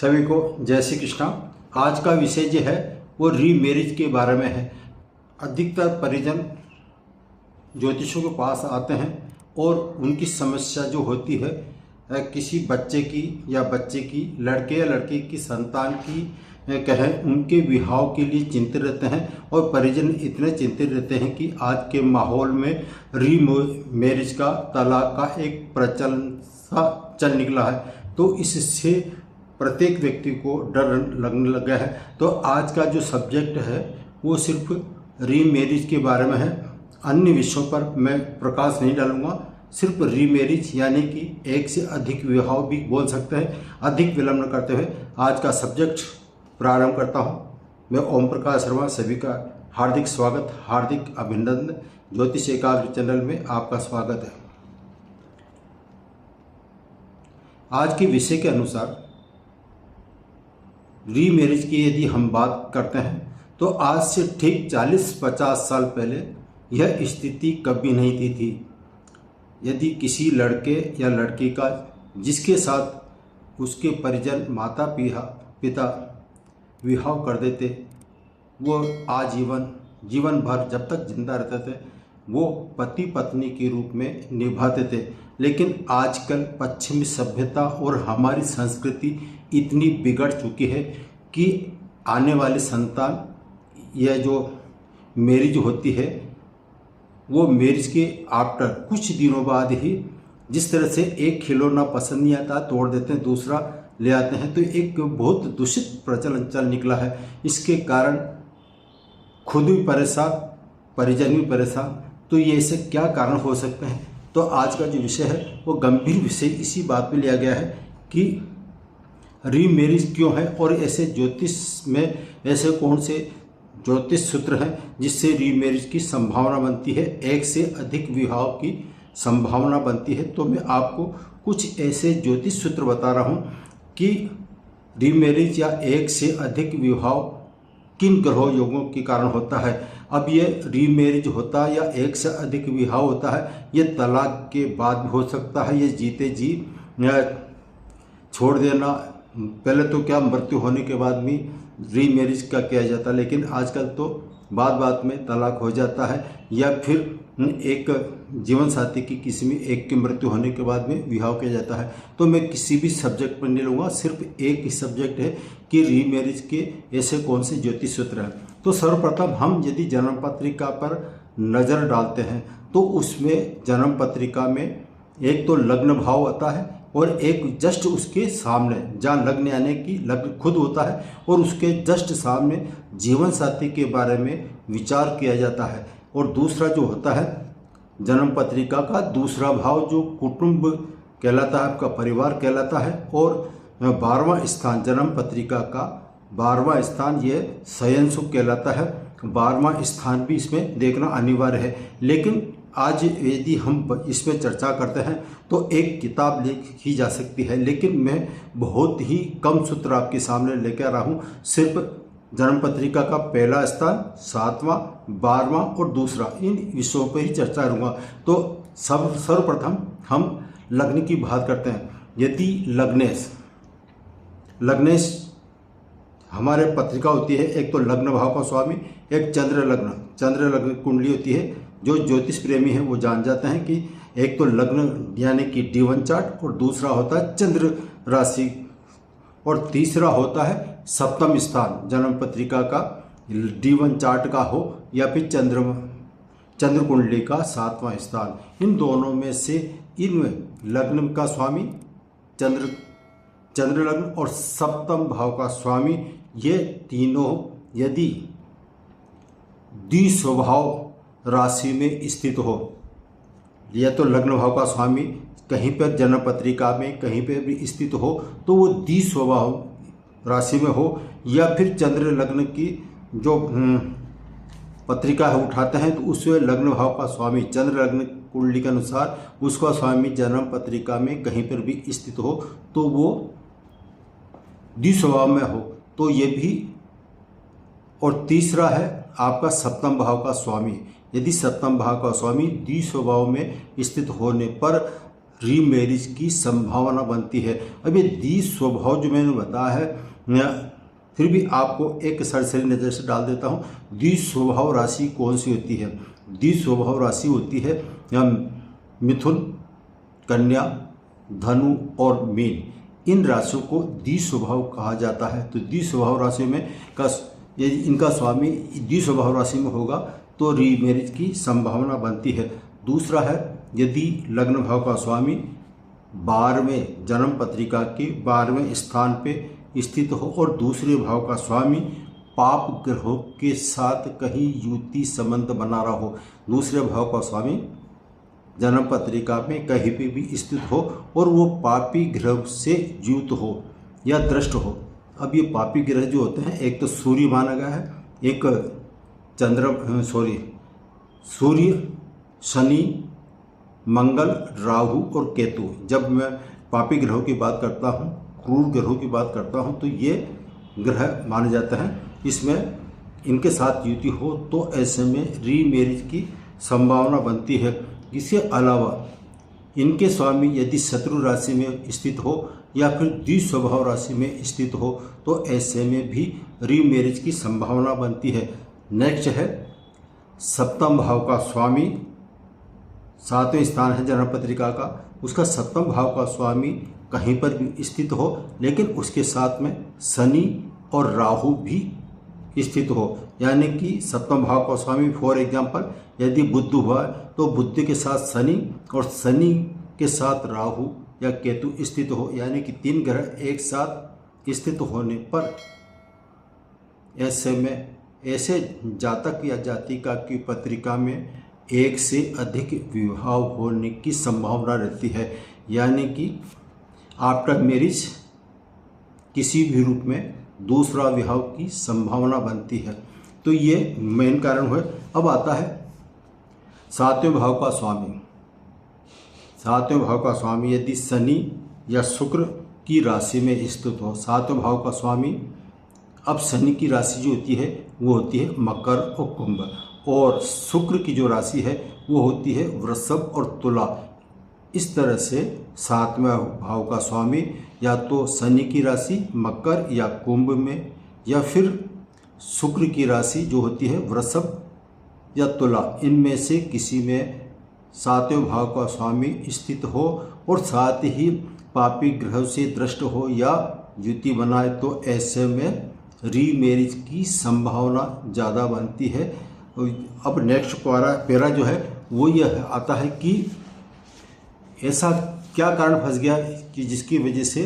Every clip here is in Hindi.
सभी को जय श्री कृष्णा। आज का विषय जो है वो रीमैरिज के बारे में है। अधिकतर परिजन ज्योतिषों के पास आते हैं और उनकी समस्या जो होती है किसी बच्चे की या बच्चे की, लड़के या लड़की की संतान की कहें, उनके विवाह के लिए चिंतित रहते हैं। और परिजन इतने चिंतित रहते हैं कि आज के माहौल में रीमैरिज का, तलाक का एक प्रचलन सा चल निकला है। तो इससे प्रत्येक व्यक्ति को डर लगने लगा है। तो आज का जो सब्जेक्ट है वो सिर्फ रीमैरिज के बारे में है। अन्य विषयों पर मैं प्रकाश नहीं डालूंगा। सिर्फ रीमैरिज यानी कि एक से अधिक विवाह भी बोल सकते हैं। अधिक विलंब करते हुए आज का सब्जेक्ट प्रारंभ करता हूँ। मैं ओम प्रकाश शर्मा, सभी का हार्दिक स्वागत, हार्दिक अभिनंदन। ज्योतिष एकाग्र चैनल में आपका स्वागत है। आज के विषय के अनुसार रीमैरिज की यदि हम बात करते हैं तो आज से ठीक 40-50 साल पहले यह स्थिति कभी नहीं थी। यदि किसी लड़के या लड़की का जिसके साथ उसके परिजन, माता पिता विवाह कर देते, वो आजीवन, जीवन भर जब तक जिंदा रहते थे वो पति पत्नी के रूप में निभाते थे। लेकिन आजकल पश्चिमी सभ्यता और हमारी संस्कृति इतनी बिगड़ चुकी है कि आने वाली संतान, यह जो मैरिज होती है वो मैरिज के आफ्टर कुछ दिनों बाद ही, जिस तरह से एक खिलौना पसंद नहीं आता तोड़ देते हैं, दूसरा ले आते हैं, तो एक बहुत दूषित प्रचलन चल निकला है। इसके कारण खुद भी परेशान, परिजन भी परेशान। तो ये ऐसे क्या कारण हो सकते हैं? तो आज का जो विषय है वो गंभीर विषय इसी बात पे लिया गया है कि रीमैरिज क्यों है और ऐसे ज्योतिष में ऐसे कौन से ज्योतिष सूत्र हैं जिससे रीमैरिज की संभावना बनती है, एक से अधिक विवाह की संभावना बनती है। तो मैं आपको कुछ ऐसे ज्योतिष सूत्र बता रहा हूँ कि रीमैरिज या एक से अधिक विवाह किन ग्रह योगों के कारण होता है। अब ये रीमैरिज होता है या एक से अधिक विवाह होता है, ये तलाक के बाद भी हो सकता है, ये जीते जी छोड़ देना, पहले तो क्या मृत्यु होने के बाद भी रीमैरिज का किया जाता है, लेकिन आजकल तो बात में तलाक हो जाता है, या फिर एक जीवन साथी की किसी में एक की मृत्यु होने के बाद में विवाह किया जाता है। तो मैं किसी भी सब्जेक्ट पर नहीं लूँगा, सिर्फ एक ही सब्जेक्ट है कि रीमैरिज के ऐसे कौन से ज्योतिष सूत्र हैं। तो सर्वप्रथम हम यदि जन्म पत्रिका पर नज़र डालते हैं तो उसमें जन्म पत्रिका में एक तो लग्न भाव आता है और एक जस्ट उसके सामने, जहाँ लग्न यानी कि लग्न खुद होता है और उसके जस्ट सामने जीवन साथी के बारे में विचार किया जाता है। और दूसरा जो होता है जन्म पत्रिका का दूसरा भाव जो कुटुंब कहलाता है, आपका परिवार कहलाता है। और 12वां स्थान जन्म पत्रिका का 12वां स्थान ये शयन सुख कहलाता है। 12वां स्थान भी इसमें देखना अनिवार्य है। लेकिन आज यदि हम इसमें चर्चा करते हैं तो एक किताब लिखी जा सकती है, लेकिन मैं बहुत ही कम सूत्र आपके सामने लेकर आ रहा हूँ। सिर्फ जन्म पत्रिका का पहला स्थान, 7वां, 12वां और दूसरा, इन विषयों पर ही चर्चा करूँगा। तो सर्वप्रथम हम लग्न की बात करते हैं। यदि लग्नेश हमारे पत्रिका होती है, एक तो लग्न भाव का स्वामी, एक चंद्र लग्न कुंडली होती है। जो ज्योतिष प्रेमी हैं वो जान जाते हैं कि एक तो लग्न यानी कि D1 चार्ट और दूसरा होता है चंद्र राशि और तीसरा होता है सप्तम स्थान जन्म पत्रिका का, D1 चार्ट का हो या फिर चंद्र कुंडली का 7वां स्थान। इन दोनों में से इन लग्न का स्वामी चंद्र लग्न और सप्तम भाव का स्वामी, ये तीनों यदि द्विस्वभाव राशि में स्थित हो, या तो लग्न भाव का स्वामी कहीं पर जन्म पत्रिका में कहीं पर भी स्थित हो तो वो द्विस्वभाव राशि में हो, या फिर चंद्र लग्न की जो पत्रिका है उठाते हैं तो उसमें लग्न भाव का स्वामी चंद्र लग्न कुंडली के अनुसार उसका स्वामी जन्म पत्रिका में कहीं पर भी स्थित हो तो वो द्विस्वभाव में हो, तो ये भी। और तीसरा है आपका सप्तम भाव का स्वामी। यदि सप्तम भाव का स्वामी द्विस्वभाव में स्थित होने पर रीमैरिज की संभावना बनती है। अब ये द्विस्वभाव जो मैंने बताया है, फिर भी आपको एक सरसरी नज़र से डाल देता हूँ। द्विस्वभाव राशि कौन सी होती है? द्विस्वभाव राशि होती है मिथुन, कन्या, धनु और मीन। इन राशियों को द्विस्वभाव कहा जाता है। तो द्विस्वभाव राशि में यदि इनका स्वामी द्विस्वभाव राशि में होगा तो रीमैरिज की संभावना बनती है। दूसरा है, यदि लग्न भाव का स्वामी 12वें जन्म पत्रिका के 12वें स्थान पे स्थित हो और दूसरे भाव का स्वामी पाप ग्रहों के साथ कहीं युति संबंध बना रहा हो। दूसरे भाव का स्वामी जन्म पत्रिका में कहीं पे भी स्थित हो और वो पापी ग्रह से युक्त हो या दृष्ट हो। अब ये पापी ग्रह जो होते हैं, एक तो सूर्य माना गया है, एक सूर्य, शनि, मंगल, राहु और केतु। जब मैं पापी ग्रहों की बात करता हूँ, क्रूर ग्रहों की बात करता हूँ, तो ये ग्रह माने जाते हैं। इसमें इनके साथ युति हो तो ऐसे में रीमैरिज की संभावना बनती है। इसके अलावा इनके स्वामी यदि शत्रु राशि में स्थित हो या फिर द्विस्वभाव राशि में स्थित हो तो ऐसे में भी रीमैरिज की संभावना बनती है। नेक्स्ट है, सप्तम भाव का स्वामी, 7वें स्थान है जन्म पत्रिका का, उसका सप्तम भाव का स्वामी कहीं पर भी स्थित हो लेकिन उसके साथ में शनि और राहु भी स्थित हो। यानी कि सप्तम भाव का स्वामी फॉर एग्जाम्पल यदि बुध हुआ तो बुध के साथ शनि और शनि के साथ राहु या केतु स्थित हो। यानी कि 3 ग्रह एक साथ स्थित होने पर ऐसे में ऐसे जातक या जातिका की पत्रिका में एक से अधिक विवाह होने की संभावना रहती है। यानी कि आफ्टर मैरिज किसी भी रूप में दूसरा विवाह की संभावना बनती है। तो ये मेन कारण हुए। अब आता है 7वें भाव का स्वामी। 7वें भाव का स्वामी यदि शनि या शुक्र की राशि में स्थित हो। 7वें भाव का स्वामी, अब शनि की राशि जो होती है वो होती है मकर और कुंभ, और शुक्र की जो राशि है वो होती है वृषभ और तुला। इस तरह से 7वें भाव का स्वामी या तो शनि की राशि मकर या कुंभ में या फिर शुक्र की राशि जो होती है वृषभ या तुला, इनमें से किसी में 7वें भाव का स्वामी स्थित हो और साथ ही पापी ग्रह से दृष्ट हो या युति बनाए तो ऐसे में रीमैरिज की संभावना ज़्यादा बनती है। अब नेक्स्ट पैरा जो है वो यह आता है कि ऐसा क्या कारण फंस गया कि जिसकी वजह से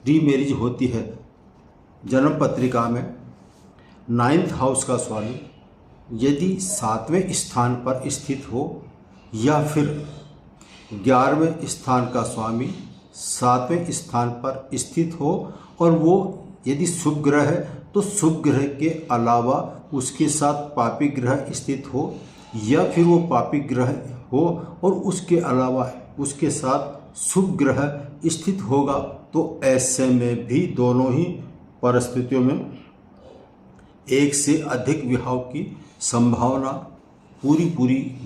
रीमैरिज होती है। जन्म पत्रिका में 9th हाउस का स्वामी यदि 7वें स्थान पर स्थित हो या फिर 11वें स्थान का स्वामी 7वें स्थान पर स्थित हो और वो यदि शुभ ग्रह है तो शुभ ग्रह के अलावा उसके साथ पापी ग्रह स्थित हो या फिर वो पापी ग्रह हो और उसके अलावा उसके साथ शुभ ग्रह स्थित होगा तो ऐसे में भी दोनों ही परिस्थितियों में एक से अधिक विवाह की संभावना पूरी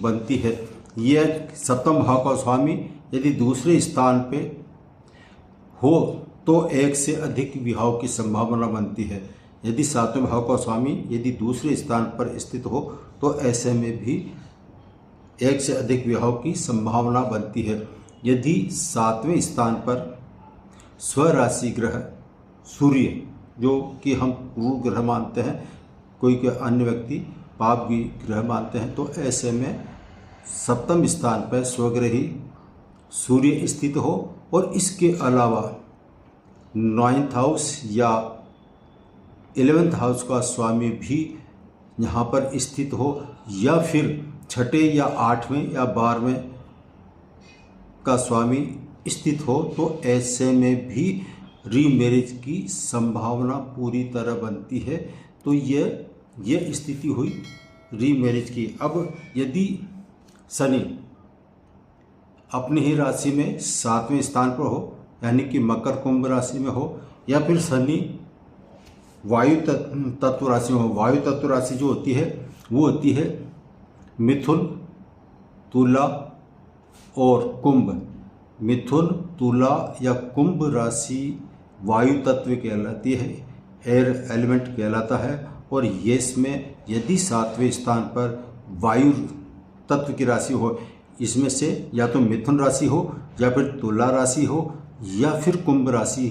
बनती है। यह 7वें भाव का स्वामी यदि दूसरे स्थान पे हो तो एक से अधिक विवाह की संभावना बनती है। यदि 7वें भाव का स्वामी यदि दूसरे स्थान पर स्थित हो तो ऐसे में भी एक से अधिक विवाह की संभावना बनती है। यदि 7वें स्थान पर स्वराशि ग्रह सूर्य जो कि हम क्रूर ग्रह मानते हैं, कोई के अन्य व्यक्ति पाप भी ग्रह मानते हैं, तो ऐसे में 7वें स्थान पर स्वग्रही सूर्य स्थित हो और इसके अलावा 9th हाउस या 11th हाउस का स्वामी भी यहाँ पर स्थित हो या फिर 6ठे या 8वें या 12वें का स्वामी स्थित हो तो ऐसे में भी रीमैरिज की संभावना पूरी तरह बनती है। तो ये स्थिति हुई रीमैरिज की। अब यदि शनि अपनी ही राशि में 7वें स्थान पर हो यानी कि मकर कुंभ राशि में हो या फिर शनि वायु तत्व राशि में हो। वायु तत्व राशि जो होती है वो होती है मिथुन, तुला और कुंभ। मिथुन, तुला या कुंभ राशि वायु तत्व कहलाती है, एयर एलिमेंट कहलाता है। और यस में यदि 7वें स्थान पर वायु तत्व की राशि हो, इसमें से या तो मिथुन राशि हो या फिर तुला राशि हो या फिर कुंभ राशि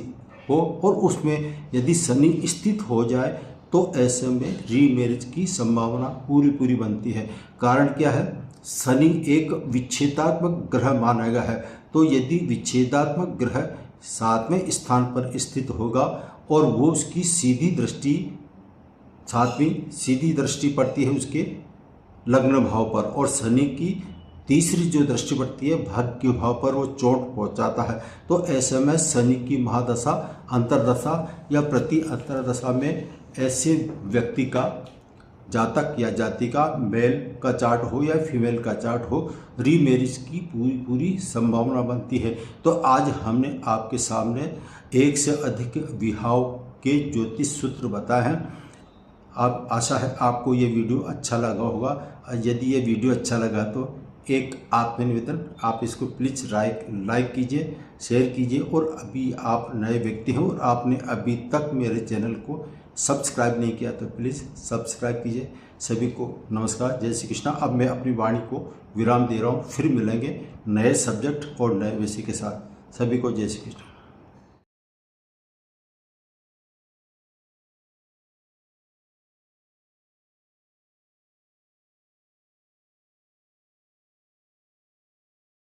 हो, और उसमें यदि शनि स्थित हो जाए तो ऐसे में रीमैरिज की संभावना पूरी बनती है। कारण क्या है? शनि एक विच्छेदात्मक ग्रह माना गया है। तो यदि विच्छेदात्मक ग्रह 7वें स्थान पर स्थित होगा और वो उसकी सीधी दृष्टि 7वीं सीधी दृष्टि पड़ती है उसके लग्न भाव पर, और शनि की तीसरी जो दृष्टि पड़ती है भाग्य भाव पर, वो चोट पहुंचाता है। तो ऐसे में शनि की महादशा, अंतर्दशा या प्रति अंतर्दशा में ऐसे व्यक्ति का, जातक या जाति का, मेल का चार्ट हो या फीमेल का चार्ट हो, रीमैरिज की पूरी संभावना बनती है। तो आज हमने आपके सामने एक से अधिक विवाह के ज्योतिष सूत्र बताए हैं। आप आशा है आपको ये वीडियो अच्छा लगा होगा। यदि ये वीडियो अच्छा लगा तो एक आत्मनिवेदन, आप इसको प्लीज़ लाइक कीजिए, शेयर कीजिए। और अभी आप नए व्यक्ति हैं और आपने अभी तक मेरे चैनल को सब्सक्राइब नहीं किया तो प्लीज़ सब्सक्राइब कीजिए। सभी को नमस्कार, जय श्री कृष्णा। अब मैं अपनी वाणी को विराम दे रहा हूँ, फिर मिलेंगे नए सब्जेक्ट और नए विषय के साथ। सभी को जय श्री कृष्ण।